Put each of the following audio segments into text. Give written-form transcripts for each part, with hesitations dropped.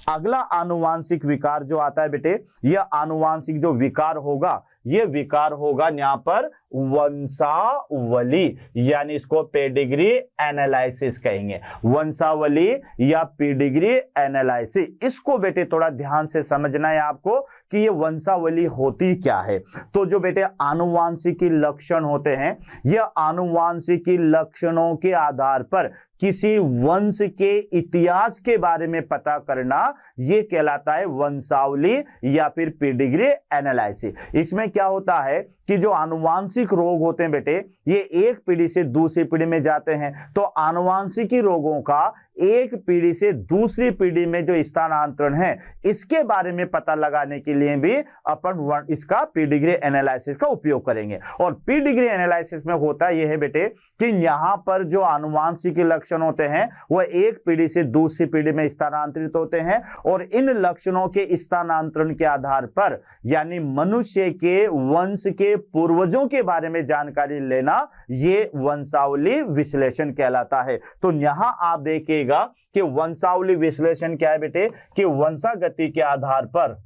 अगला आनुवांशिक विकार जो आता है बेटे, यह आनुवांशिक जो विकार होगा, ये विकार होगा यहाँ पर वंशावली, यानी इसको पेडिग्री एनालिसिस कहेंगे। वंशावली या पेडिग्री एनालिसिस, इसको बेटे थोड़ा ध्यान से समझना है आपको कि ये वंशावली होती क्या है। तो जो बेटे आनुवांशिकी लक्षण होते हैं, यह आनुवांशिकी लक्षणों के आधार पर किसी वंश के इतिहास के बारे में पता करना, ये कहलाता है वंशावली या फिर पेडिग्री एनालिसिस। इसमें क्या होता है कि जो आनुवांशिक रोग होते हैं बेटे, ये एक पीढ़ी से दूसरी पीढ़ी में जाते हैं। तो आनुवांशिकी रोगों का एक पीढ़ी से दूसरी पीढ़ी में जो स्थानांतरण है, इसके बारे में पता लगाने के लिए भी अपन इसका पेडिग्री एनालिसिस का उपयोग करेंगे। और पेडिग्री एनालिसिस में होता यह है बेटे कि यहाँ पर जो आनुवांशिक लक्षण होते हैं वह एक पीढ़ी से दूसरी पीढ़ी में स्थानांतरित होते हैं, और इन लक्षणों के स्थानांतरण के आधार पर, यानी मनुष्य के वंश के पूर्वजों के बारे में जानकारी लेना, ये वंशावली विश्लेषण कहलाता है। तो यहां आप देखिएगा कि वंशावली विश्लेषण क्या है बेटे, कि वंशागति के आधार पर,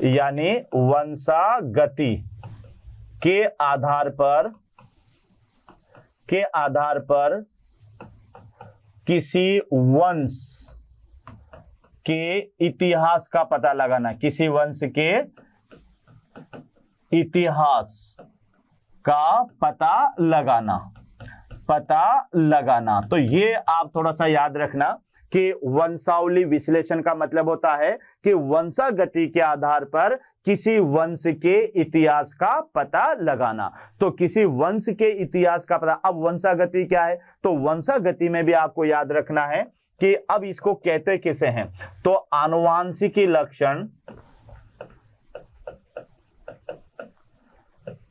यानी वंशागति के आधार पर किसी वंश के इतिहास का पता लगाना, किसी वंश के इतिहास का पता लगाना। तो ये आप थोड़ा सा याद रखना कि वंशावली विश्लेषण का मतलब होता है कि वंशागति के आधार पर किसी वंश के इतिहास का पता लगाना। तो किसी वंश के इतिहास का पता, अब वंशागति क्या है, तो वंशागति में भी आपको याद रखना है कि अब इसको कहते किसे हैं, तो आनुवांशिकी लक्षण,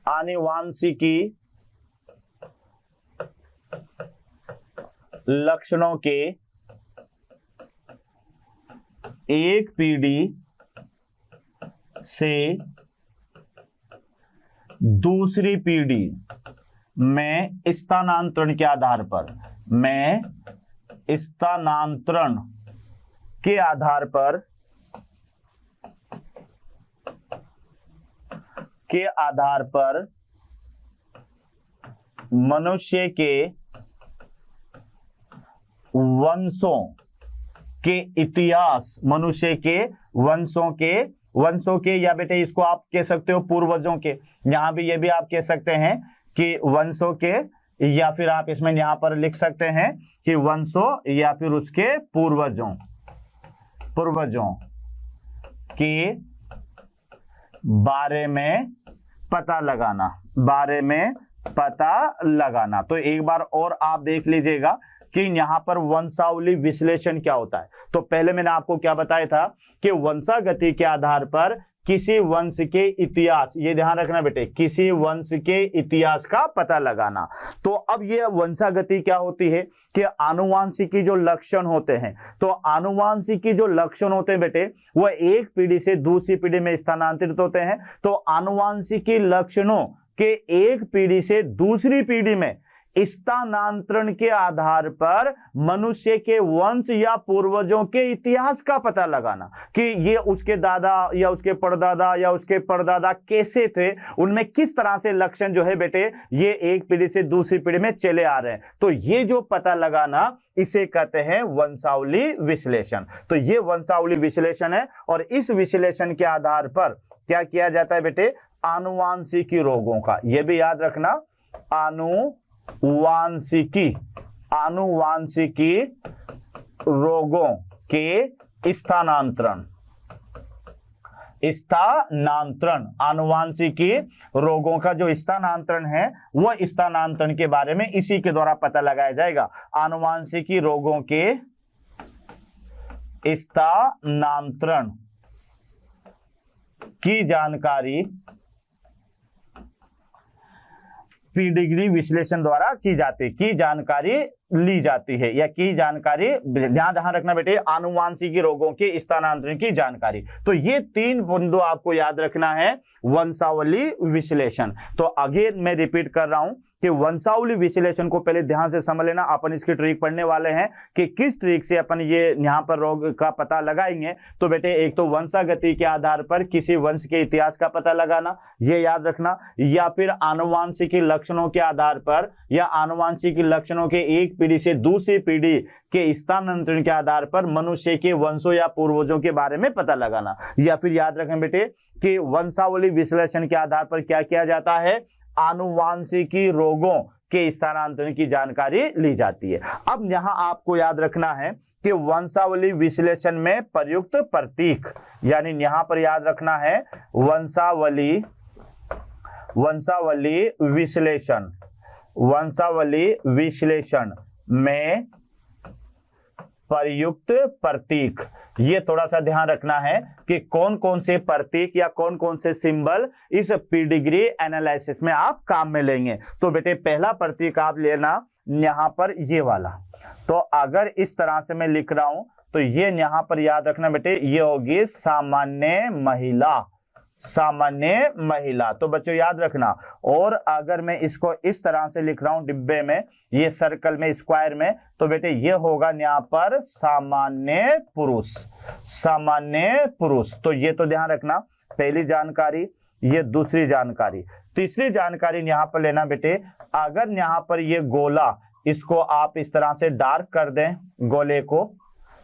आनुवांशिकी लक्षणों के एक पीढ़ी से दूसरी पीढ़ी में स्थानांतरण के आधार पर, स्थानांतरण के आधार पर मनुष्य के वंशों के इतिहास, मनुष्य के वंशों के या बेटे इसको आप कह सकते हो पूर्वजों के, यहां भी ये भी आप कह सकते हैं कि वंशों के, या फिर आप इसमें यहां पर लिख सकते हैं कि वंशों या फिर उसके पूर्वजों के बारे में पता लगाना। तो एक बार और आप देख लीजिएगा कि यहां पर वंशावली विश्लेषण क्या होता है। तो पहले मैंने आपको क्या बताया था कि वंशागति के आधार पर किसी वंश के इतिहास, ये ध्यान रखना बेटे, किसी वंश के इतिहास का पता लगाना। तो अब ये वंशागति क्या होती है कि आनुवांशिकी जो लक्षण होते हैं, तो आनुवांशिकी जो लक्षण होते हैं बेटे, वह एक पीढ़ी से दूसरी पीढ़ी में स्थानांतरित होते हैं। तो आनुवांशिकी लक्षणों के एक पीढ़ी से दूसरी पीढ़ी में स्थानांतरण के आधार पर मनुष्य के वंश या पूर्वजों के इतिहास का पता लगाना कि ये उसके दादा या उसके परदादा या उसके परदादा कैसे थे, उनमें किस तरह से लक्षण जो है बेटे ये एक पीढ़ी से दूसरी पीढ़ी में चले आ रहे हैं। तो ये जो पता लगाना, इसे कहते हैं वंशावली विश्लेषण। तो ये वंशावली विश्लेषण है, और इस विश्लेषण के आधार पर क्या किया जाता है बेटे, आनुवांशिकी रोगों का, यह भी याद रखना, आनुवांशिकी रोगों के स्थानांतरण, आनुवांशिकी रोगों का जो स्थानांतरण है, वह स्थानांतरण के बारे में इसी के द्वारा पता लगाया जाएगा। आनुवांशिकी रोगों के स्थानांतरण की जानकारी पेडिग्री विश्लेषण द्वारा की जानकारी ली जाती है या की जानकारी, ध्यान रखना बेटे, आनुवांशिकी रोगों के स्थानांतरण की जानकारी। तो ये 3 बिंदु आपको याद रखना है वंशावली विश्लेषण। तो आगे मैं रिपीट कर रहा हूं कि वंशावली विश्लेषण को पहले ध्यान से समझ लेना। अपन इसकी ट्रिक पढ़ने वाले हैं कि किस ट्रिक से अपन ये यहाँ पर रोग का पता लगाएंगे। तो बेटे एक तो वंशागति के आधार पर किसी वंश के इतिहास का पता लगाना, ये याद रखना, या फिर आनुवांशिकी लक्षणों के आधार पर या आनुवांशिकी लक्षणों के एक पीढ़ी से दूसरी पीढ़ी के स्थानांतरण के आधार पर मनुष्य के वंशों या पूर्वजों के बारे में पता लगाना। या फिर याद रखें बेटे कि वंशावली विश्लेषण के आधार पर क्या किया जाता है, आनुवांशिकी रोगों के स्थानांतरण की जानकारी ली जाती है। अब यहां आपको याद रखना है कि वंशावली विश्लेषण में प्रयुक्त प्रतीक, यानी यहां पर याद रखना है वंशावली विश्लेषण में प्रयुक्त प्रतीक, ये थोड़ा सा ध्यान रखना है कि कौन कौन से प्रतीक या कौन कौन से सिंबल इस पेडिग्री एनालिसिस में आप काम में लेंगे। तो बेटे पहला प्रतीक आप लेना यहां पर ये वाला। तो अगर इस तरह से मैं लिख रहा हूं तो ये यहां पर याद रखना बेटे, ये होगी सामान्य महिला। तो बच्चों याद रखना। और अगर मैं इसको इस तरह से लिख रहा हूं डिब्बे में, ये सर्कल में, स्क्वायर में, तो बेटे ये होगा यहां पर सामान्य पुरुष। तो ये तो ध्यान रखना, पहली जानकारी, ये दूसरी जानकारी। तीसरी जानकारी यहां पर लेना बेटे, अगर यहां पर ये गोला, इसको आप इस तरह से डार्क कर दें, गोले को,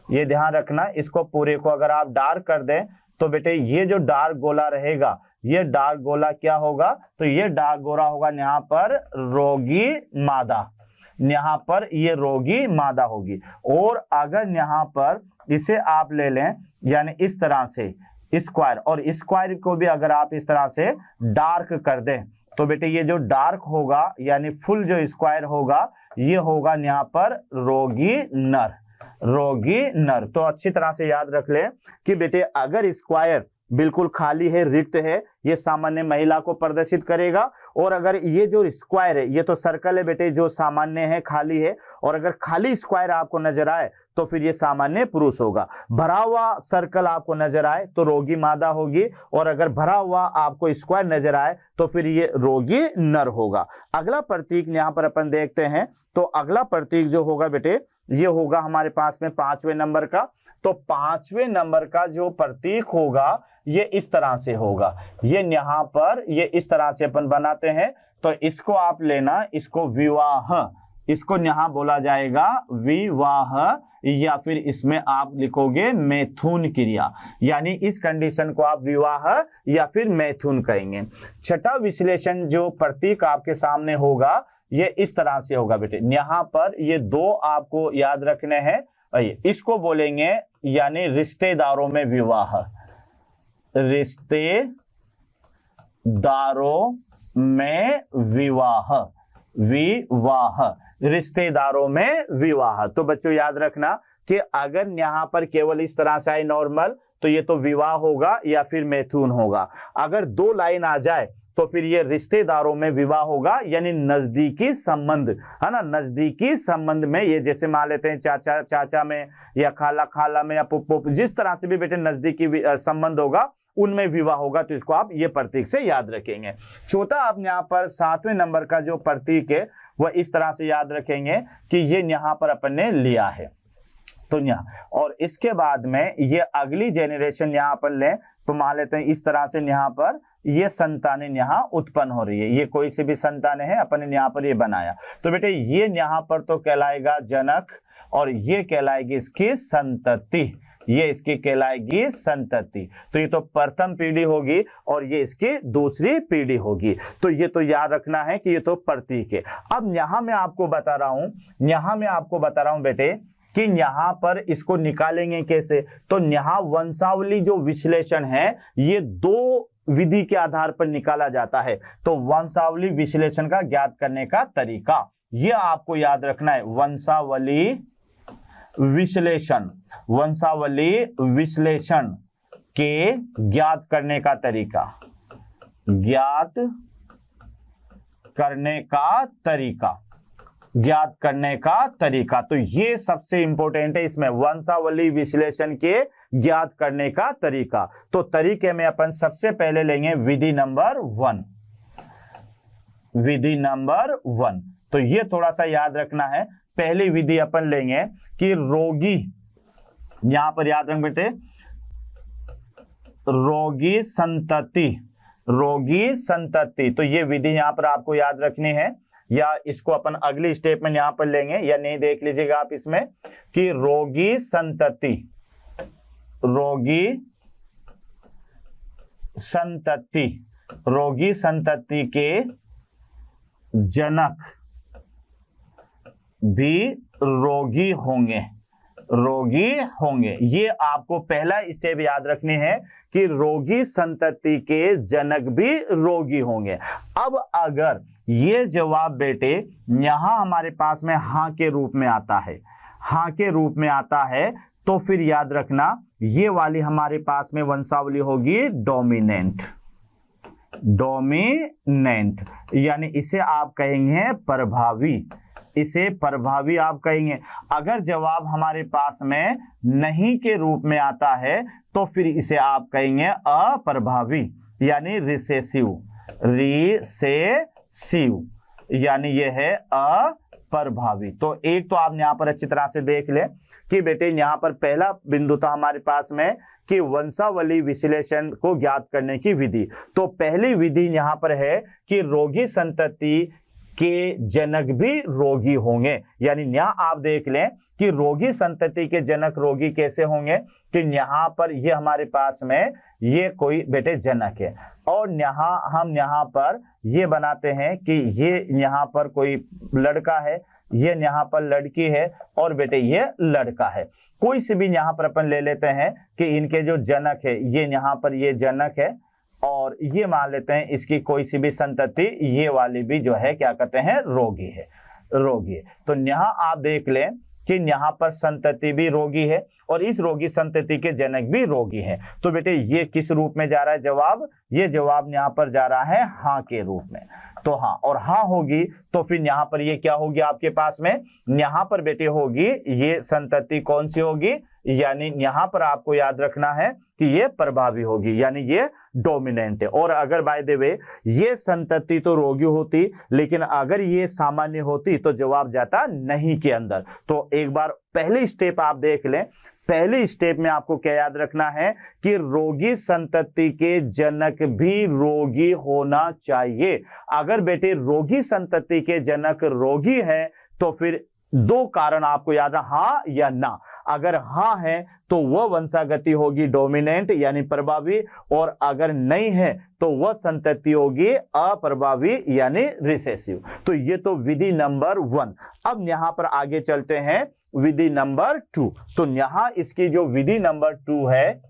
ये ध्यान रखना, इसको पूरे को अगर आप डार्क कर दें तो बेटे ये जो डार्क गोला रहेगा, ये डार्क गोला क्या होगा, तो ये डार्क गोला होगा यहाँ पर रोगी मादा, यहाँ पर ये रोगी मादा होगी। और अगर यहाँ पर इसे आप ले लें, यानी इस तरह से स्क्वायर, और स्क्वायर को भी अगर आप इस तरह से डार्क कर दें तो बेटे ये जो डार्क होगा यानी फुल जो स्क्वायर होगा, ये होगा यहाँ पर रोगी नर। तो अच्छी तरह से याद रख ले कि बेटे अगर स्क्वायर बिल्कुल खाली है, रिक्त है, ये सामान्य महिला को प्रदर्शित करेगा। और अगर ये जो स्क्वायर है, ये तो सर्कल है बेटे जो सामान्य है, खाली है, और अगर खाली स्क्वायर आपको नजर आए तो फिर ये सामान्य पुरुष होगा। भरा हुआ सर्कल आपको नजर आए तो रोगी मादा होगी, और अगर भरा हुआ आपको स्क्वायर नजर आए तो फिर ये रोगी नर होगा। अगला प्रतीक यहां पर अपन देखते हैं। तो अगला प्रतीक जो होगा बेटे, ये होगा हमारे पास में 5वें नंबर का। तो 5वें नंबर का जो प्रतीक होगा ये इस तरह से होगा, ये यहां पर ये इस तरह से अपन बनाते हैं। तो इसको आप लेना, इसको विवाह, इसको यहां बोला जाएगा विवाह, या फिर इसमें आप लिखोगे मैथुन क्रिया, यानी इस कंडीशन को आप विवाह या फिर मैथुन कहेंगे। छठा विश्लेषण जो प्रतीक आपके सामने होगा ये इस तरह से होगा बेटे, यहां पर ये 2 आपको याद रखने हैं, इसको बोलेंगे यानी रिश्तेदारों में विवाह, रिश्तेदारों में रिश्तेदारों में विवाह। तो बच्चों याद रखना कि अगर यहां पर केवल इस तरह से आए नॉर्मल, तो ये तो विवाह होगा या फिर मैथुन होगा। अगर 2 लाइन आ जाए तो फिर ये रिश्तेदारों में विवाह होगा, यानी नजदीकी संबंध, है ना, नजदीकी संबंध में, ये जैसे मान लेते हैं चाचा चाचा में या खाला खाला में या पुप्पो, जिस तरह से भी बेटे नजदीकी संबंध होगा उनमें विवाह होगा। तो इसको आप ये प्रतीक से याद रखेंगे। चौथा आप यहाँ पर 7वें नंबर का जो प्रतीक है वह इस तरह से याद रखेंगे कि ये यहाँ पर अपन ने लिया है, तो यहाँ, और इसके बाद में ये अगली जेनरेशन यहाँ पर लें तो मान लेते हैं इस तरह से यहाँ पर ये संतानें यहाँ उत्पन्न हो रही है, ये कोई सी भी संतानें हैं, अपन ने यहाँ पर ये बनाया। तो बेटे ये यहाँ पर तो कहलाएगा जनक, और ये कहलाएगी इसकी संतति, ये इसकी कहलाएगी संतति। तो ये तो प्रथम पीढ़ी होगी और ये इसकी दूसरी पीढ़ी होगी। तो ये तो याद रखना है कि ये तो प्रतीक है। अब यहां मैं आपको बता रहा हूं, बेटे कि यहां पर इसको निकालेंगे कैसे। तो यहां वंशावली जो विश्लेषण है ये 2 विधि के आधार पर निकाला जाता है। तो वंशावली विश्लेषण का ज्ञात करने का तरीका ये आपको याद रखना है। वंशावली विश्लेषण के ज्ञात करने का तरीका, ज्ञात करने का तरीका। तो ये सबसे इंपॉर्टेंट है इसमें, वंशावली विश्लेषण के ज्ञात करने का तरीका। तो तरीके में अपन सबसे पहले लेंगे विधि नंबर 1। विधि नंबर 1, तो ये थोड़ा सा याद रखना है। पहली विधि अपन लेंगे कि रोगी, यहां पर याद रख बेटे, रोगी संतति, रोगी संतति। तो ये विधि यहां पर आपको याद रखनी है, या इसको अपन अगली स्टेप में यहां पर लेंगे, या नहीं देख लीजिएगा आप इसमें कि रोगी संतति, रोगी संतति, रोगी संतति के जनक भी रोगी होंगे, रोगी होंगे। ये आपको पहला स्टेप याद रखनी है कि रोगी संतति के जनक भी रोगी होंगे। अब अगर ये जवाब बेटे यहां हमारे पास में हां के रूप में आता है, हां के रूप में आता है, तो फिर याद रखना ये वाली हमारे पास में वंशावली होगी डोमिनेंट, डोमिनेंट, यानी इसे आप कहेंगे प्रभावी, इसे प्रभावी आप कहेंगे। अगर जवाब हमारे पास में नहीं के रूप में आता है तो फिर इसे आप कहेंगे अप्रभावी, यानी रिसेसिव, रिसेसिव, यानी यह है अप्रभावी। तो एक तो आप यहां पर अच्छी तरह से देख ले कि बेटे यहां पर पहला बिंदु था हमारे पास में कि वंशावली विश्लेषण को ज्ञात करने की विधि। तो पहली विधि यहां पर है कि रोगी संतति के जनक भी रोगी होंगे, यानी यहां आप देख लें कि रोगी संतति के जनक रोगी कैसे होंगे कि यहां पर ये हमारे पास में ये कोई बेटे जनक है, और यहां हम यहां पर ये बनाते हैं कि ये यहां पर कोई लड़का है, ये यहां पर लड़की है, और बेटे ये लड़का है। कोई से भी यहां पर अपन ले लेते हैं कि इनके जो जनक है, ये यहां पर ये जनक है, और ये मान लेते हैं इसकी कोई सी भी संतति, ये वाली भी जो है क्या कहते हैं रोगी है, रोगी है। तो यहां आप देख लें कि यहां पर संतति भी रोगी है और इस रोगी संतति के जनक भी रोगी है। तो बेटे ये किस रूप में जा रहा है जवाब, ये जवाब यहां पर जा रहा है हाँ के रूप में। तो हाँ, और हाँ होगी तो फिर यहां पर ये क्या होगी आपके पास में, यहां पर बेटे होगी ये संतति कौन सी होगी, यानी यहां पर आपको याद रखना है कि ये प्रभावी होगी, यानी ये डोमिनेंट है। और अगर बाय द वे ये संतति तो रोगी होती, लेकिन अगर ये सामान्य होती तो जवाब जाता नहीं के अंदर। तो एक बार पहली स्टेप आप देख लें, पहली स्टेप में आपको क्या याद रखना है कि रोगी संतति के जनक भी रोगी होना चाहिए। अगर बेटे रोगी संतति के जनक रोगी हैं तो फिर दो कारण आपको याद रखना, हाँ या ना। अगर हाँ है तो वह वंशागति होगी डोमिनेंट यानी प्रभावी, और अगर नहीं है तो वह संतति होगी अप्रभावी यानी रिसेसिव। तो ये तो विधि नंबर 1। अब यहां पर आगे चलते हैं विधि नंबर 2। तो यहां इसकी जो विधि नंबर 2 है,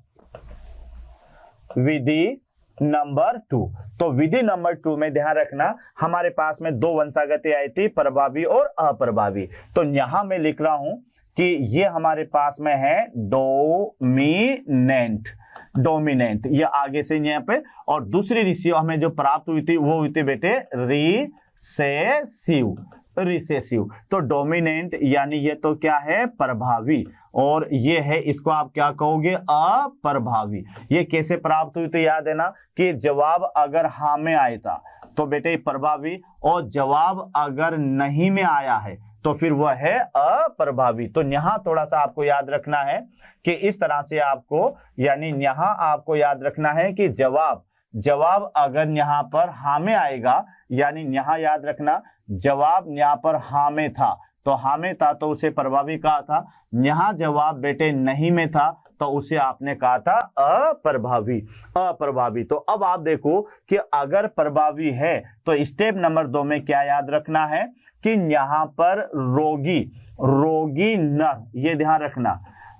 विधि नंबर 2, तो विधि नंबर 2 में ध्यान रखना हमारे पास में दो वंशागति आई थी, प्रभावी और अप्रभावी। तो यहां मैं लिख रहा हूं कि ये हमारे पास में है डोमिनेंट, डोमिनेंट, ये आगे से यहाँ पे, और दूसरी रेशियो हमें जो प्राप्त हुई थी वो हुई थी बेटे रिसेसिव, रिसेसिव। तो डोमिनेंट यानी ये तो क्या है प्रभावी, और ये है इसको आप क्या कहोगे अप्रभावी। ये कैसे प्राप्त हुई तो याद है ना कि जवाब अगर हाँ में आया था तो बेटे प्रभावी, और जवाब अगर नहीं में आया है तो फिर वह है अप्रभावी। तो यहां थोड़ा सा आपको याद रखना है कि इस तरह से आपको, यानी यहां आपको याद रखना है कि जवाब अगर यहां पर हाँ में आएगा, यानी यहां याद रखना जवाब यहां पर हाँ में था, तो हाँ में था तो उसे प्रभावी कहा था। यहां जवाब बेटे नहीं में था तो उसे आपने कहा था अप्रभावी, अप्रभावी। तो अब आप देखो कि अगर प्रभावी है तो स्टेप नंबर 2 में क्या याद रखना है कि यहां पर रोगी, रोगी नर, ये ध्यान रखना,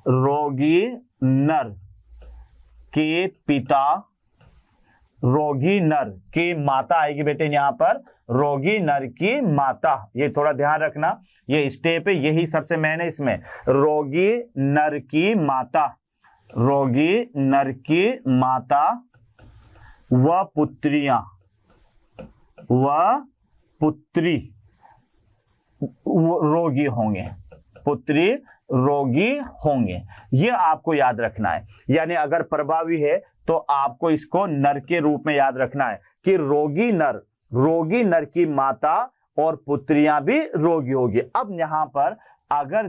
रोगी नर के पिता, रोगी नर की माता आएगी बेटे यहां पर, रोगी नर की माता, ये थोड़ा ध्यान रखना, ये स्टेप है, यही सबसे मेन है इसमें। रोगी नर की माता, रोगी नर की माता व पुत्रियां, व पुत्री, रोगी होंगे, पुत्री रोगी होंगे, ये आपको याद रखना है। यानी अगर प्रभावी है तो आपको इसको नर के रूप में याद रखना है कि रोगी नर की माता और पुत्रियां भी रोगी होगी। अब यहां पर अगर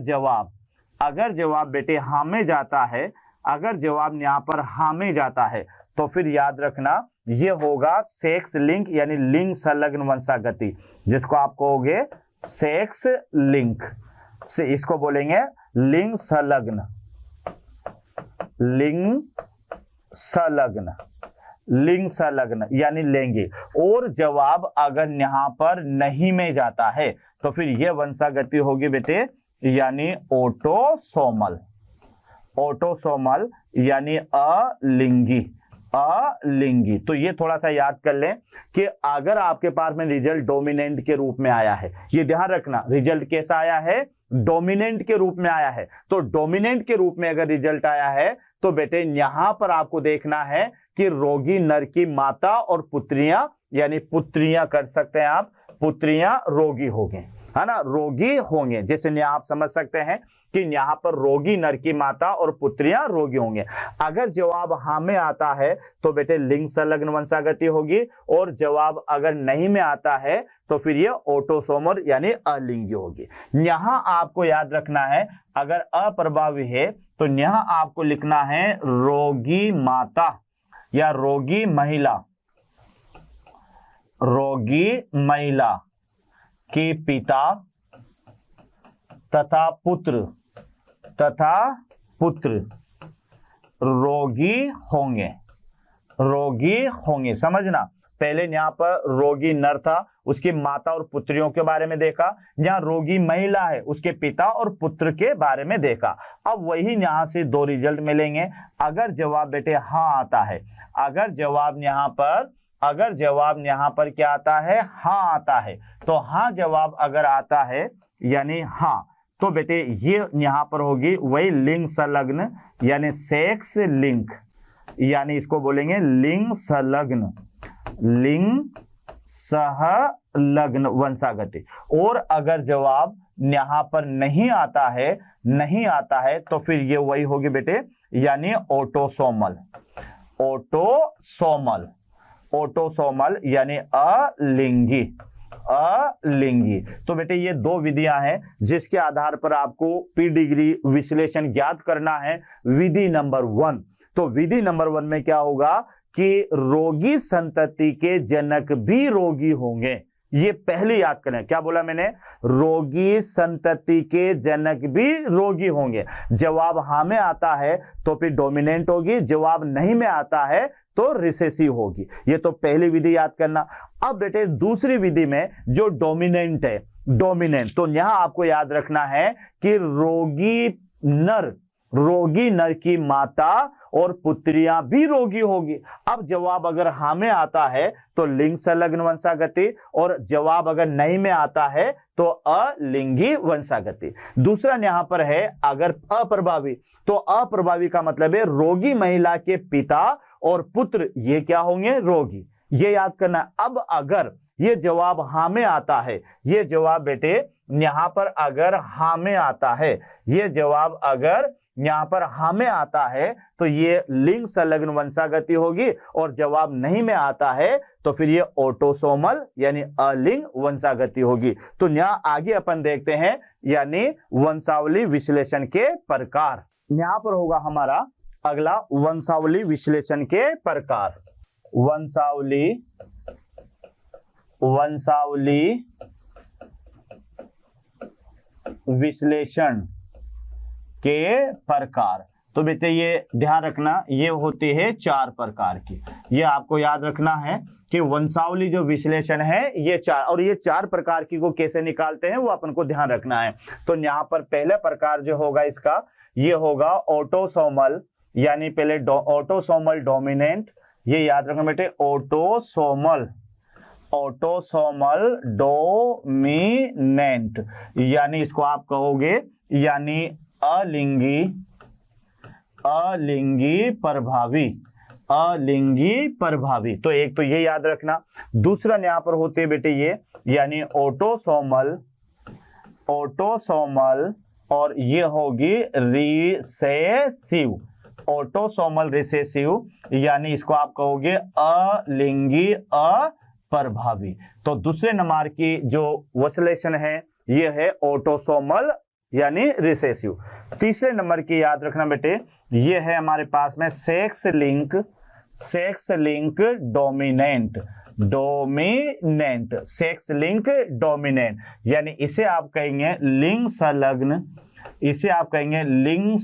जवाब बेटे हाँ में जाता है, अगर जवाब यहां पर हाँ में जाता है तो फिर याद रखना ये होगा सेक्स लिंक यानी लिंग संलग्न वंशागति, जिसको आप कहोगे सेक्स लिंक से, इसको बोलेंगे लिंग संलग्न, लिंग संलग्न यानी लेंगे। और जवाब अगर यहां पर नहीं में जाता है तो फिर यह वंशागति होगी बेटे यानी ऑटोसोमल यानी अलिंगी। तो ये थोड़ा सा याद कर लें कि अगर आपके पास में रिजल्ट डोमिनेंट के रूप में आया है, ये ध्यान रखना, रिजल्ट कैसा आया है, डोमिनेंट के रूप में आया है। तो डोमिनेंट के रूप में अगर रिजल्ट आया है तो बेटे यहां पर आपको देखना है कि रोगी नर की माता और पुत्रियां, यानी पुत्रियां कर सकते हैं आप, पुत्रियां रोगी होंगे, है ना, रोगी होंगे। जैसे आप समझ सकते हैं कि यहां पर रोगी नर की माता और पुत्रियां रोगी होंगे। अगर जवाब हाँ में आता है तो बेटे लिंग संलग्न वंशागति होगी, और जवाब अगर नहीं में आता है तो फिर ये ऑटोसोमल यानी अलिंगी होगी। यहां आपको याद रखना है अगर अप्रभावी है तो यहां आपको लिखना है रोगी माता या रोगी महिला के पिता तथा पुत्र रोगी होंगे। समझना, पहले यहां पर रोगी नर था, उसकी माता और पुत्रियों के बारे में देखा, यहां रोगी महिला है, उसके पिता और पुत्र के बारे में देखा। अब वही यहां से दो रिजल्ट मिलेंगे। अगर जवाब बेटे हाँ आता है, अगर जवाब यहां पर क्या आता है, हाँ आता है, तो हाँ जवाब अगर आता है यानी हाँ, तो बेटे ये यहां पर होगी वही लिंग संलग्न यानी सेक्स लिंक, यानी इसको बोलेंगे लिंग सहलग्न वंशागति। और अगर जवाब यहां पर नहीं आता है तो फिर ये वही होगी बेटे यानी ऑटोसोमल यानी अलिंगी। तो बेटे ये दो विधियां हैं जिसके आधार पर आपको पी डिग्री विश्लेषण ज्ञात करना है। विधि नंबर 1, तो विधि नंबर 1 में क्या होगा कि रोगी संतति के जनक भी रोगी होंगे। ये पहले याद करें, क्या बोला मैंने, रोगी संतति के जनक भी रोगी होंगे। जवाब हाँ में आता है तो फिर डोमिनेंट होगी, जवाब नहीं में आता है तो रिसेसिव होगी। ये तो पहली विधि याद करना। अब बेटे दूसरी विधि में जो डोमिनेंट है, तो यहां आपको याद रखना है कि रोगी नर की माता और पुत्रियां भी रोगी होगी। अब जवाब अगर हाँ में आता है तो लिंग संलग्न वंशागति, और जवाब अगर नहीं में आता है तो अलिंगी वंशागति। दूसरा यहां पर है अगर अप्रभावी, तो अप्रभावी का मतलब है रोगी महिला के पिता और पुत्र ये क्या होंगे, रोगी। ये याद करना। अब अगर ये जवाब हाँ में आता है, ये जवाब बेटे यहां पर अगर हाँ में आता है, ये जवाब अगर यहां पर हाँ में आता है तो ये लिंग संलग्न वंशागति होगी, और जवाब नहीं में आता है तो फिर ये ऑटोसोमल यानी अलिंग वंशागति होगी। तो यहां आगे अपन देखते हैं यानी वंशावली विश्लेषण के प्रकार। यहां पर होगा हमारा अगला वंशावली विश्लेषण के प्रकार। वंशावली विश्लेषण के प्रकार। तो बेटे ये ध्यान रखना, ये होती है 4 प्रकार की। ये आपको याद रखना है कि वंशावली जो विश्लेषण है ये 4, और ये 4 प्रकार की को कैसे निकालते हैं वो अपन को ध्यान रखना है। तो यहाँ पर पहला प्रकार जो होगा इसका, ये होगा ऑटोसोमल, यानी पहले ऑटोसोमल डोमिनेंट, ये याद रखना बेटे, ऑटोसोमल डोमिनेंट, यानी इसको आप कहोगे यानी अलिंगी प्रभावी। तो एक तो ये याद रखना। दूसरा यहां पर होते बेटे ये यानी ऑटोसोमल ऑटोसोमल और ये होगी रिसेसिव। ऑटोसोमल रिसेसिव यानी इसको आप कहोगे अलिंगी अप्रभावी। तो दूसरे नंबर की जो वैक्सीनेशन है ये है ऑटोसोमल यानी रिसेसिव। तीसरे नंबर की याद रखना बेटे, ये है हमारे पास में sex link dominant. Sex link dominant यानी इसे आप कहेंगे लिंग संलग्न, इसे आप कहेंगे लिंग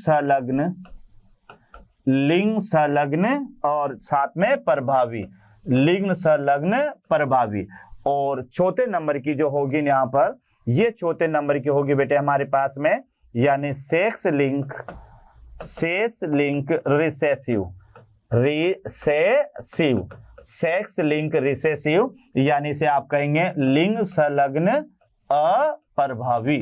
संलग्न और साथ में प्रभावी, लिंग संलग्न प्रभावी। और चौथे नंबर की जो होगी यहाँ पर, ये चौथे नंबर की होगी बेटे हमारे पास में यानी सेक्स लिंक रिसेसिव यानी से आप कहेंगे लिंग संलग्न अप्रभावी।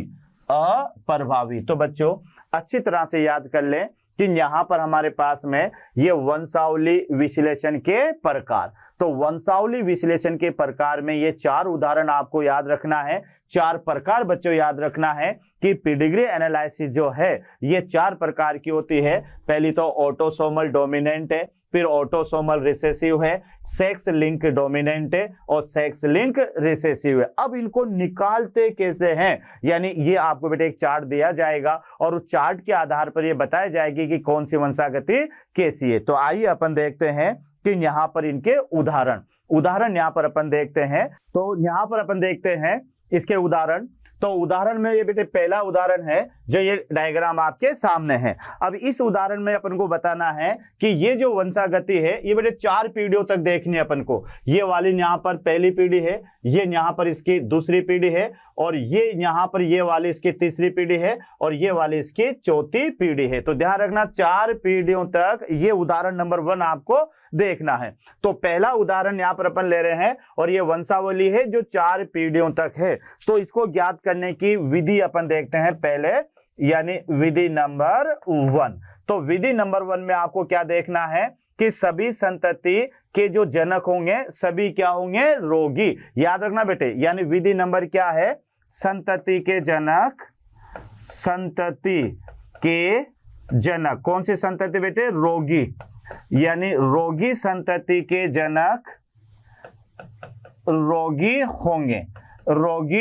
तो बच्चों अच्छी तरह से याद कर लें कि यहां पर हमारे पास में ये वंशावली विश्लेषण के प्रकार, तो वंशावली विश्लेषण के प्रकार में ये 4 उदाहरण आपको याद रखना है। 4 प्रकार बच्चों याद रखना है कि पेडिग्री एनालिसिस जो है ये 4 प्रकार की होती है। पहली तो ऑटोसोमल डोमिनेंट है, फिर ऑटोसोमल रिसेसिव है, सेक्स लिंक डोमिनेंट है और सेक्स लिंक रिसेसिव है। अब इनको निकालते कैसे हैं, यानी ये आपको बेटे एक चार्ट दिया जाएगा और उस चार्ट के आधार पर ये बताया जाएगी कि कौन सी वंशागति कैसी है। तो आइए अपन देखते हैं कि यहाँ पर इनके उदाहरण यहाँ पर अपन देखते हैं। तो यहाँ पर अपन देखते हैं इसके उदाहरण। तो उदाहरण में ये बेटे पहला उदाहरण है जो ये डायग्राम आपके सामने है। अब इस उदाहरण में अपन को बताना है कि ये जो वंशागति है ये बेटे 4 पीढ़ियों तक देखनी है अपन को। ये वाली यहाँ पर पहली पीढ़ी है, ये यहाँ पर इसकी दूसरी पीढ़ी है और ये यहाँ पर ये वाली इसकी तीसरी पीढ़ी है और ये वाली इसकी चौथी पीढ़ी है। तो ध्यान रखना 4 पीढ़ियों तक ये उदाहरण नंबर 1 आपको देखना है। तो पहला उदाहरण यहाँ पर अपन ले रहे हैं और ये वंशावली है जो 4 पीढ़ियों तक है। तो इसको ज्ञात करने की विधि अपन देखते हैं पहले, यानी विधि नंबर 1। तो विधि नंबर 1 में आपको क्या देखना है कि सभी संतति के जो जनक होंगे सभी क्या होंगे, रोगी। याद रखना बेटे, यानी विधि नंबर क्या है, संतति के जनक। कौन सी संतति बेटे, रोगी, यानी रोगी संतति के जनक रोगी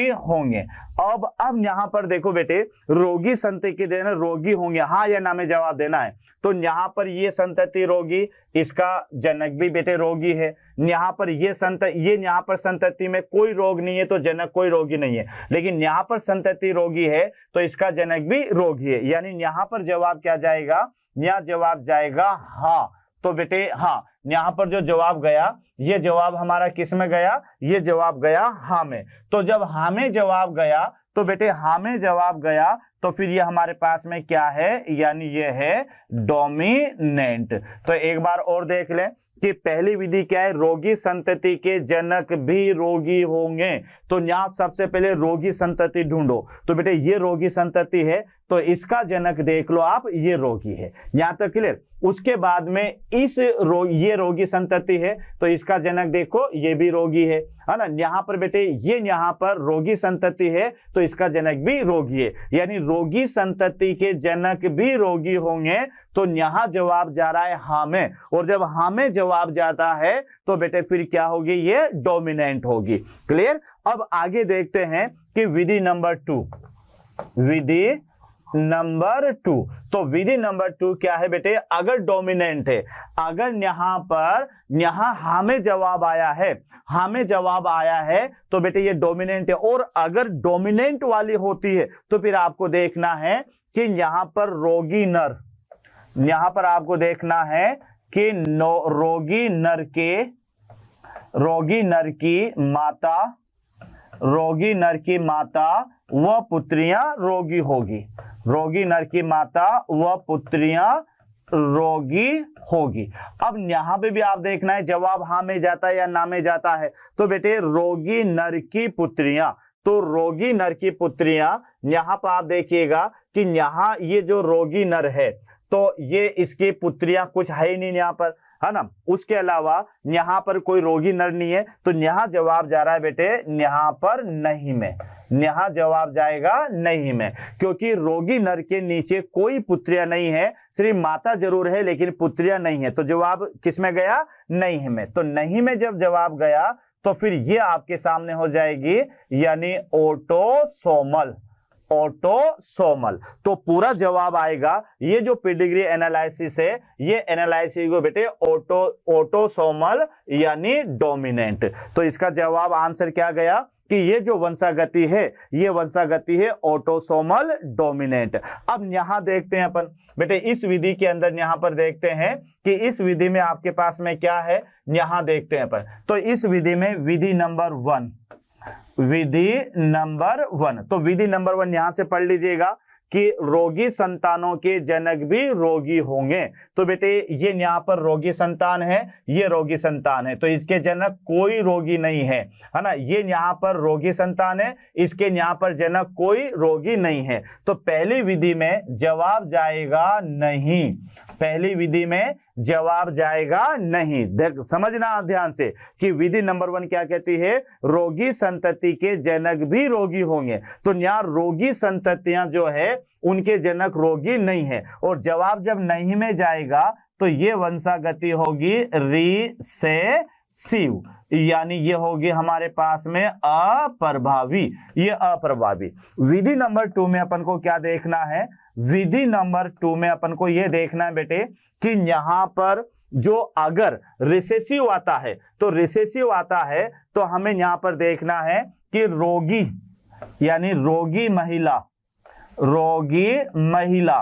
होंगे। अब यहां पर देखो बेटे, रोगी संतति के जनक रोगी होंगे, हाँ या ना में जवाब देना है। तो यहाँ पर ये संतति रोगी, इसका जनक भी बेटे रोगी है। यहाँ पर यहाँ पर संतति में कोई रोग नहीं है तो जनक कोई रोगी नहीं है, लेकिन यहाँ पर संतति रोगी है तो इसका जनक भी रोगी है। यानी यहाँ पर जवाब क्या जाएगा, यहाँ जवाब जाएगा हाँ। तो बेटे हाँ, यहाँ पर जो जवाब गया ये जवाब हमारा किस में गया, ये जवाब गया हाँ में। तो जब हाँ में जवाब गया तो बेटे हाँ में जवाब गया तो फिर ये हमारे पास में क्या है, यानी ये है डोमिनेंट। तो एक बार और देख लें कि पहली विधि क्या है, रोगी संतति के जनक भी रोगी होंगे। तो यहाँ सबसे पहले रोगी संतति ढूंढो। तो बेटे ये रोगी संतति है तो इसका जनक देख लो आप, ये रोगी है। यहाँ तक क्लियर। उसके बाद में ये रोगी संतति है तो इसका जनक देखो, ये भी रोगी है ना। यहाँ पर बेटे ये यहाँ पर रोगी संतति है तो इसका जनक भी रोगी है, यानी रोगी संतति के जनक भी रोगी होंगे। तो यहाँ जवाब जा रहा है हाँ में, और जब हाँ में जवाब जाता है तो बेटे फिर क्या होगी, ये डोमिनेंट होगी। क्लियर। अब आगे देखते हैं कि विधि नंबर 2। तो विधि नंबर 2 क्या है बेटे, अगर डोमिनेंट है, अगर यहाँ हाँ में जवाब आया है तो बेटे ये डोमिनेंट है। और अगर डोमिनेंट वाली होती है तो फिर आपको देखना है कि यहाँ पर रोगी नर, यहाँ पर आपको देखना है कि रोगी नर की माता व पुत्रियां रोगी होगी। रोगी नर की माता व पुत्रियां रोगी होगी। अब यहां पे भी आप देखना है जवाब हाँ में जाता है या ना में जाता है। तो बेटे रोगी नर की पुत्रियां, तो रोगी नर की पुत्रियां, यहां पर आप देखिएगा कि यहाँ ये जो रोगी नर है तो ये इसकी पुत्रियां कुछ है ही नहीं यहाँ पर, है ना। उसके अलावा यहाँ पर कोई रोगी नर नहीं है तो यहाँ जवाब जा रहा है बेटे यहाँ पर नहीं में। यहाँ जवाब जाएगा नहीं में, क्योंकि रोगी नर के नीचे कोई पुत्रियां नहीं है, सिर्फ माता जरूर है लेकिन पुत्रियां नहीं है। तो जवाब किस में गया? नहीं में। तो नहीं में जब जवाब गया तो फिर ये आपके सामने हो जाएगी यानी ऑटोसोमल। ऑटोसोमल तो पूरा जवाब आएगा। ये जो पेडिग्री एनालिसिस है, ये एनालिसिस को बेटे ऑटोसोमल यानी डोमिनेंट। तो इसका जवाब आंसर क्या गया कि ये जो वंशागति है, ये वंशागति है ऑटोसोमल डोमिनेंट। अब यहां देखते हैं अपन बेटे, इस विधि के अंदर यहां पर देखते हैं कि इस विधि में आपके पास में क्या है, यहां देखते हैं अपन। तो इस विधि में विधि नंबर 1, विधि नंबर 1, तो विधि नंबर 1 यहां से पढ़ लीजिएगा कि रोगी संतानों के जनक भी रोगी होंगे। तो बेटे ये यहाँ पर रोगी संतान है, ये रोगी संतान है, तो इसके जनक कोई रोगी नहीं है ना। ये यहाँ पर रोगी संतान है, इसके यहाँ पर जनक कोई रोगी नहीं है। तो पहली विधि में जवाब जाएगा नहीं, पहली विधि में जवाब जाएगा नहीं। देख समझना ध्यान से कि विधि नंबर 1 क्या कहती है, रोगी संतति के जनक भी रोगी होंगे। तो यहाँ रोगी संततियां जो है उनके जनक रोगी नहीं है, और जवाब जब नहीं में जाएगा तो ये वंशागति होगी रिसेसिव, यानी ये होगी हमारे पास में अप्रभावी, ये अप्रभावी। विधि नंबर 2 में अपन को क्या देखना है, विधि नंबर 2 में अपन को ये देखना है बेटे कि यहां पर जो अगर रिसेसिव आता है, तो रिसेसिव आता है तो हमें यहां पर देखना है कि रोगी यानी रोगी महिला, रोगी महिला,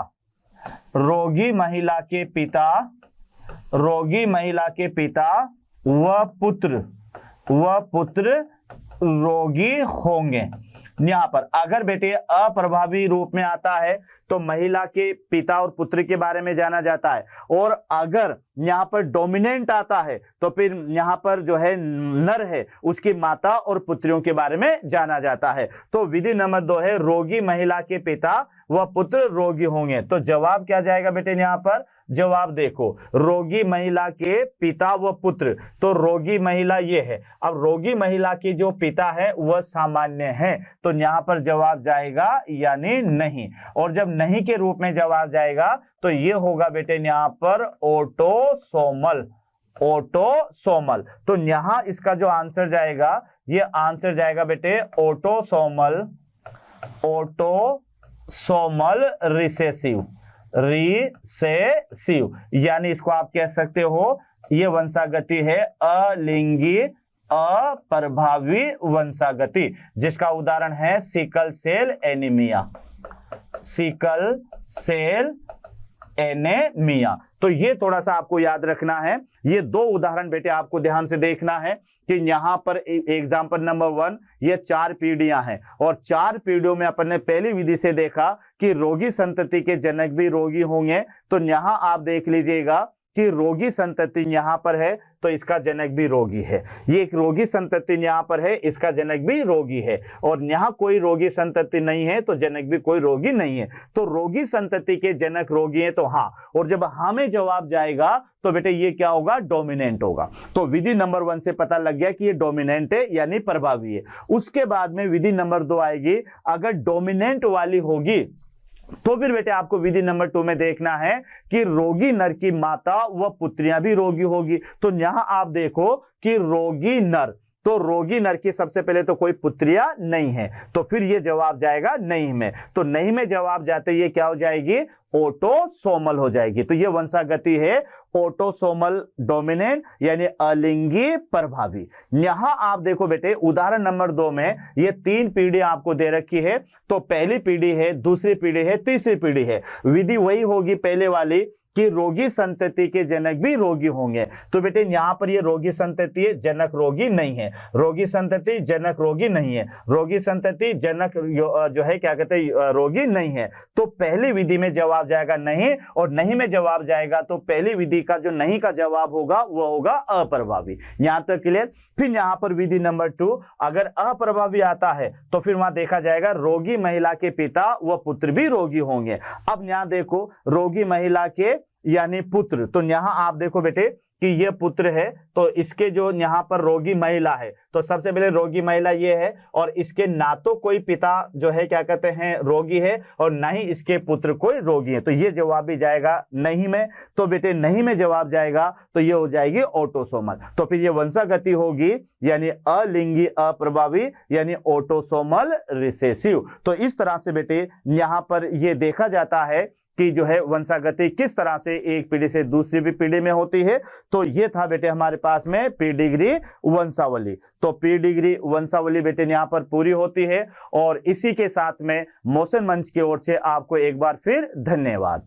रोगी महिला के पिता, रोगी महिला के पिता व पुत्र रोगी होंगे। यहां पर अगर बेटे अप्रभावी रूप में आता है तो महिला के पिता और पुत्र के बारे में जाना जाता है, और अगर यहाँ पर डोमिनेंट आता है तो फिर यहाँ पर जो है नर है उसकी माता और पुत्रियों के बारे में जाना जाता है। तो विधि नंबर 2 है रोगी महिला के पिता व पुत्र रोगी होंगे। तो जवाब क्या जाएगा बेटे, यहाँ पर जवाब देखो रोगी महिला के पिता व पुत्र, तो रोगी महिला ये है। अब रोगी महिला के जो पिता है वह सामान्य है, तो यहाँ पर जवाब जाएगा यानी नहीं। और जब नहीं के रूप में जवाब जाएगा तो ये होगा बेटे यहाँ पर ऑटोसोमल, ऑटोसोमल। तो यहाँ इसका जो आंसर जाएगा, ये आंसर जाएगा बेटे ऑटोसोमल, ऑटोसोमल रिसेसिव, रिसेसिव, यानी इसको आप कह सकते हो ये वंशागति है अलिंगी अप्रभावी वंशागति, जिसका उदाहरण है sickle cell anaemia, sickle cell anaemia. तो ये थोड़ा सा आपको याद रखना है। ये 2 उदाहरण बेटे आपको ध्यान से देखना है कि यहां पर एग्जांपल नंबर 1 ये 4 पीढ़ियां हैं, और 4 पीढ़ियों में अपन ने पहली विधि से देखा कि रोगी संतति के जनक भी रोगी होंगे। तो यहां आप देख लीजिएगा कि रोगी संतति यहां पर है तो इसका जनक भी रोगी है, ये एक रोगी संतति यहां पर है, इसका जनक भी रोगी है, और यहां कोई रोगी संतति नहीं है तो जनक भी कोई रोगी नहीं है। तो रोगी संतति के जनक रोगी है तो हाँ, और जब हाँ में जवाब जाएगा तो बेटे ये क्या होगा, डोमिनेंट होगा। तो विधि नंबर 1 से पता लग गया कि ये डोमिनेंट है यानी प्रभावी है। उसके बाद में विधि नंबर 2 आएगी, अगर डोमिनेंट वाली होगी तो फिर बेटे आपको विधि नंबर 2 में देखना है कि रोगी नर की माता व पुत्रियां भी रोगी होगी। तो यहां आप देखो कि रोगी नर, तो रोगी नर की सबसे पहले तो कोई पुत्रियां नहीं है, तो फिर ये जवाब जाएगा नहीं में। तो नहीं में जवाब जाते ये क्या हो जाएगी, ऑटोसोमल हो जाएगी। तो ये वंशागति है ऑटोसोमल डोमिनेंट यानी अलिंगी प्रभावी। यहां आप देखो बेटे उदाहरण नंबर 2 में ये 3 पीढ़ी आपको दे रखी है। तो पहली पीढ़ी है, दूसरी पीढ़ी है, तीसरी पीढ़ी है। विधि वही होगी पहले वाली कि रोगी संतति के जनक भी रोगी होंगे। तो बेटे यहां पर ये रोगी संतति है, जनक रोगी नहीं है, रोगी संतति जनक रोगी नहीं है, रोगी संतति जनक जो है क्या कहते हैं रोगी नहीं है। तो पहली विधि में जवाब जाएगा नहीं, और नहीं में जवाब जाएगा तो पहली विधि का जो नहीं का जवाब होगा वो होगा अप्रभावी। यहां तक क्लियर। फिर यहां पर विधि नंबर 2 अगर अप्रभावी आता है तो फिर वहां देखा जाएगा रोगी महिला के पिता व पुत्र भी रोगी होंगे। अब यहां देखो रोगी महिला के यानी पुत्र, तो यहाँ आप देखो बेटे कि ये पुत्र है, तो इसके जो यहाँ पर रोगी महिला है, तो सबसे पहले रोगी महिला ये है, और इसके ना तो कोई पिता जो है क्या कहते हैं रोगी है, और ना ही इसके पुत्र कोई रोगी है, तो ये जवाब भी जाएगा नहीं में। तो बेटे नहीं में जवाब जाएगा, तो ये हो जाएगी ऑटोसोमल। तो फिर ये वंशागति होगी यानी अलिंगी अप्रभावी यानी ऑटोसोमल रिसेसिव। तो इस तरह से बेटे यहाँ पर ये देखा जाता है कि जो है वंशागति किस तरह से एक पीढ़ी से दूसरी पीढ़ी में होती है। तो ये था बेटे हमारे पास में पीडिग्री वंशावली। तो पीडिग्री वंशावली बेटे यहाँ पर पूरी होती है, और इसी के साथ में मोशन मंच की ओर से आपको एक बार फिर धन्यवाद।